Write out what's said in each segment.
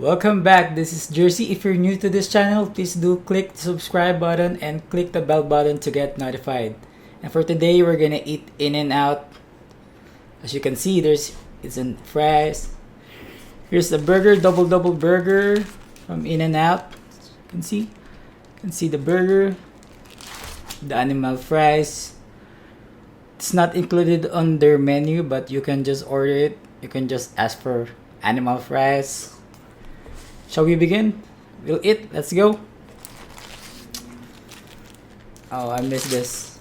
Welcome back. This is Jersey. If you're new to this channel, please do click the subscribe button and click the bell button to get notified. And for today, we're gonna eat In and Out. As you can see, it's in fries. Here's the burger, double burger from In and Out. You can see the burger, the animal fries. It's not included on their menu, but you can just order it. You can just ask for animal fries. Shall we begin? We'll eat. Let's go. Oh, I missed this.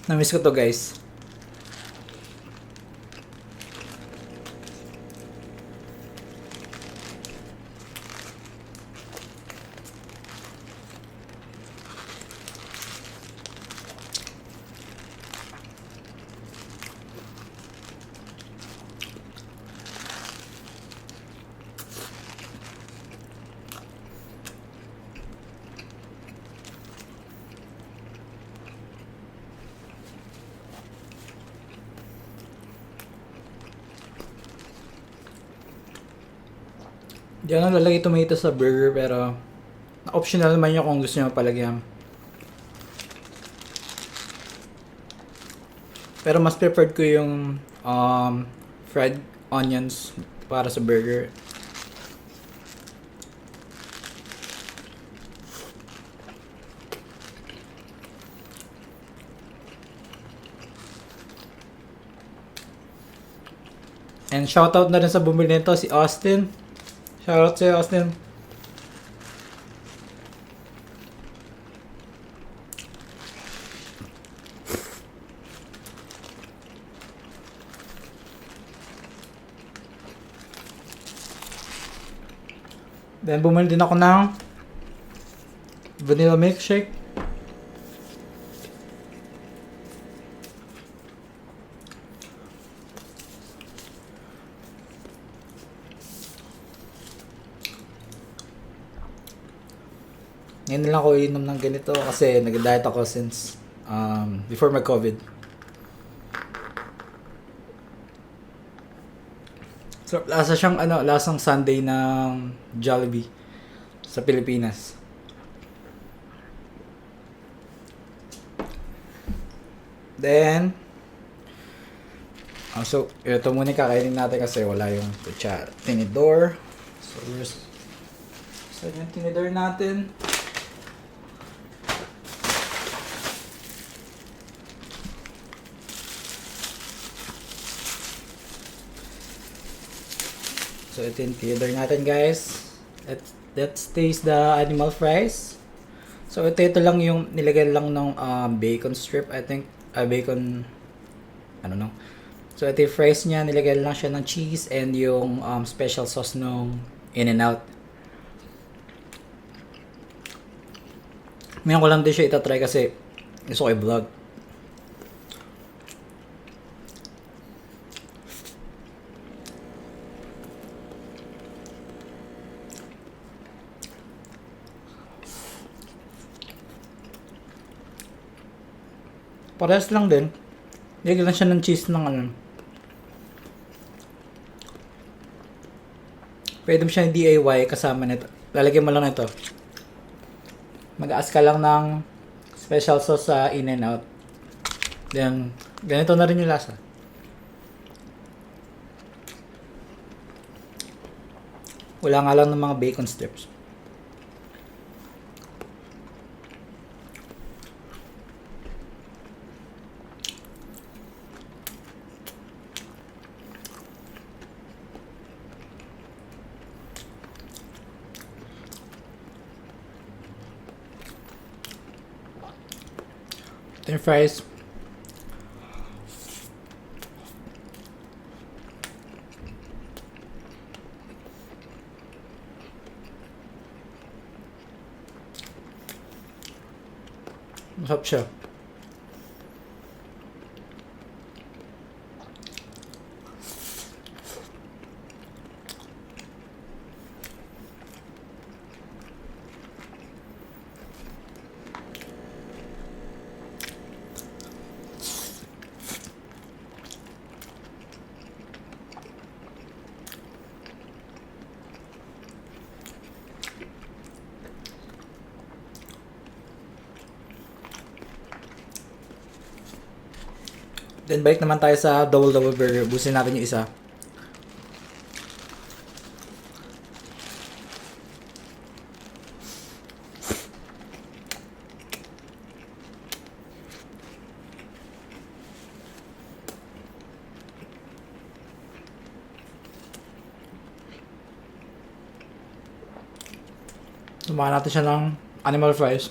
Na-miss ko to, guys. Di ako lalagay tomato sa burger pero optional naman yun kung gusto nyo palagyan. Pero mas preferred ko yung fried onions para sa burger. And shoutout na rin sa bumili nito, si Austin. Shoutout sa'yo, Austin. Then bumili din ako ng vanilla milkshake. Ngayon na lang ako inom ng ganito kasi nag-diet ako since before mag-COVID. So, lasa siyang lasang sundae ng Joby sa Pilipinas. Then, so, ito muna kakainin natin kasi wala yung tinidor. So, yung tinidor natin. So, ito yung tinidor natin, guys. Let's taste the animal fries. So, ito lang yung nilagay lang ng bacon strip, I think. Bacon, I don't know. So, ito yung fries niya. Nilagay lang siya ng cheese and yung special sauce nung In and Out. Ngayon ko lang din siya itatry kasi gusto ko i-vlog. Parehas lang din. Lagyan lang siya ng cheese ng Pwede mo siya yung DIY kasama nito. Lalagyan mo lang nito. Mag-aas ka lang ng special sauce sa In and Out. Then, ganito na rin yung lasa. Wala nga lang ng mga bacon strips. Ito yung fries. Masarap siya. Then balik naman tayo sa double burger. Busin natin yung isa. Tumahan natin siya ng animal fries.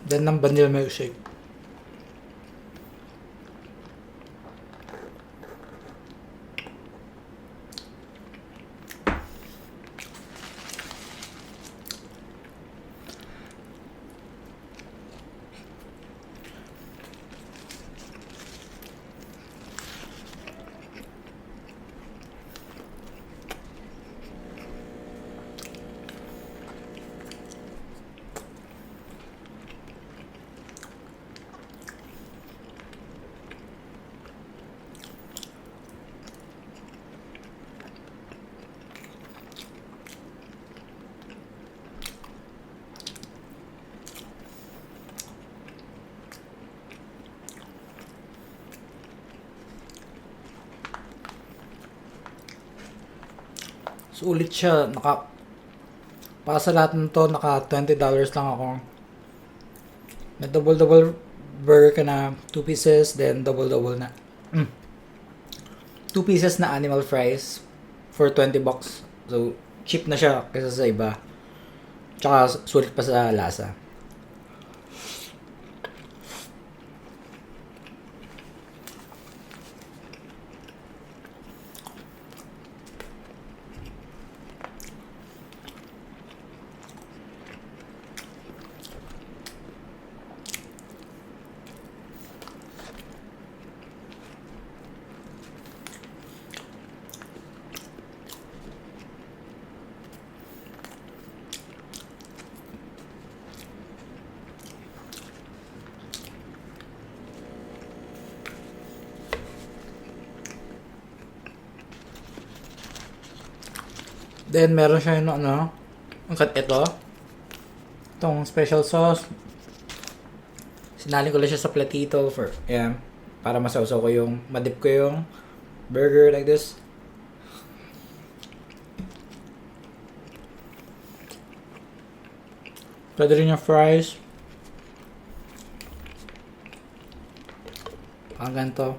Then ng vanilla milkshake. Sulit siya. Para sa lahat nito, naka $20 lang ako. May double burger ka na 2 pieces, then double na. 2 pieces na animal fries for $20. So, cheap na siya kaysa sa iba. Tsaka sulit pa sa lasa. Then, meron siya yung itong special sauce. Sinalin ko lang siya sa platito para masawsaw ko madip ko yung burger like this. Pwede rin yung fries. Ang ganito.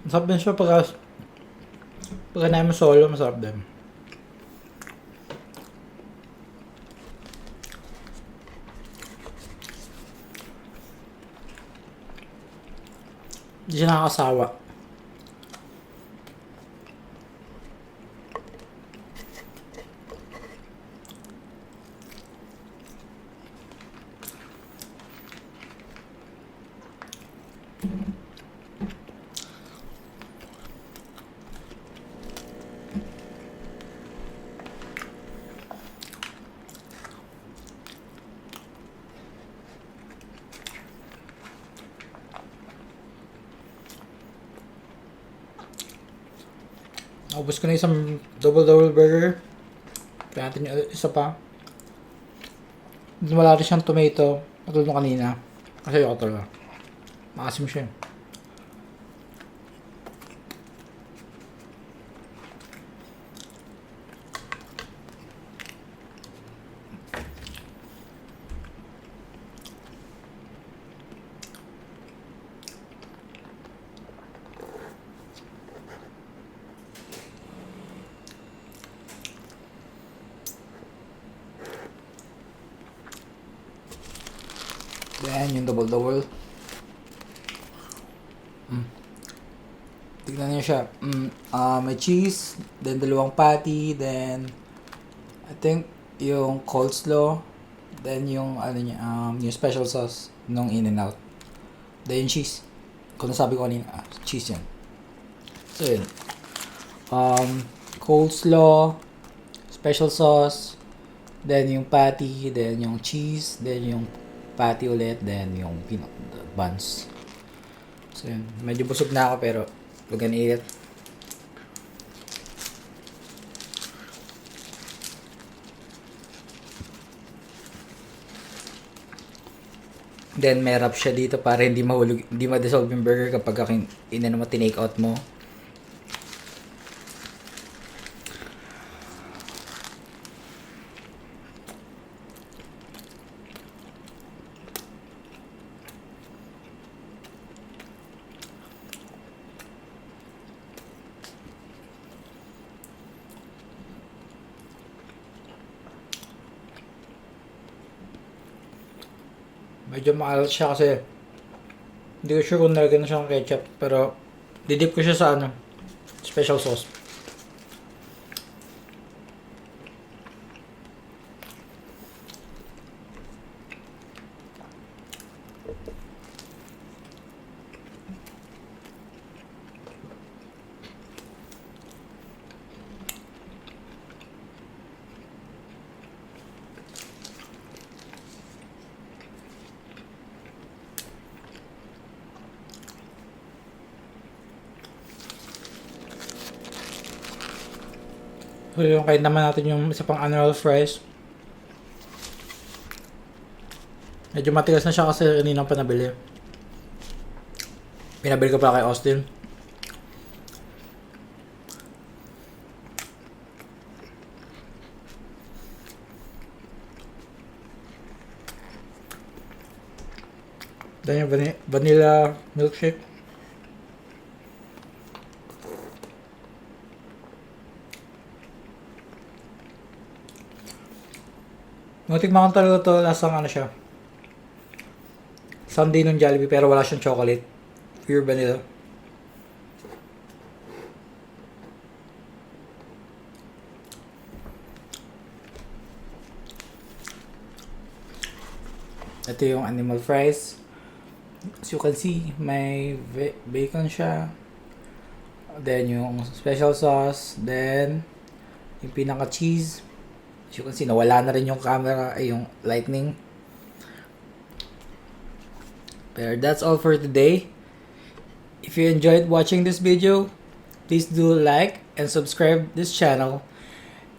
Masarap din siya pagka kinain mo solo, masarap din. Hindi siya nakakasawa. Ubus ko na isang double burger. Kaya natin yung isa pa. Wala rin siyang tomato. Katulad nung kanina. Kasi ayoko talaga. Maasim siya. Then, yung double. Tignan niyo siya. May cheese, then dalawang patty, then I think yung coleslaw, then yung yung special sauce nung In-N-Out. Then yung cheese. kung nasabi ko kanina, cheese yan. So yun. Coleslaw, special sauce, then yung patty, then yung cheese, then yung patty ulit, then yung peanut buns. So yun. Medyo busog na ako pero we're gonna eat it. Then may wrap siya dito para hindi mahulog, hindi ma-dissolve yung burger kapag mo tinake out mo. Medyo maalat siya kasi hindi ko sure kung nalagyan na siya ng ketchup, pero didip ko siya sa special sauce. So yung kain naman natin yung isa pang annual fries. Medyo matigas na siya kasi kanina pa nabili. Pinabili ko pa kay Austin. Then yung vanilla milkshake. Natikman ko talaga to, lasang siya. Sundae ng Jollibee pero wala siyang chocolate. Pure vanilla. Ito yung animal fries. As you can see, may bacon siya. Then yung special sauce. Then yung pinaka cheese. As you can see, nawala na rin yung camera, yung lightning. But that's all for today. If you enjoyed watching this video, please do like and subscribe this channel.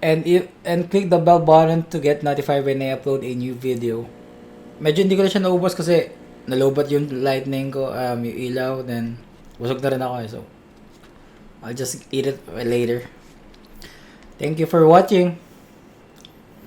And click the bell button to get notified when I upload a new video. Medyo hindi ko na siya naubos kasi nalobat yung lightning ko, yung ilaw, then busog na rin ako so I'll just eat it later. Thank you for watching.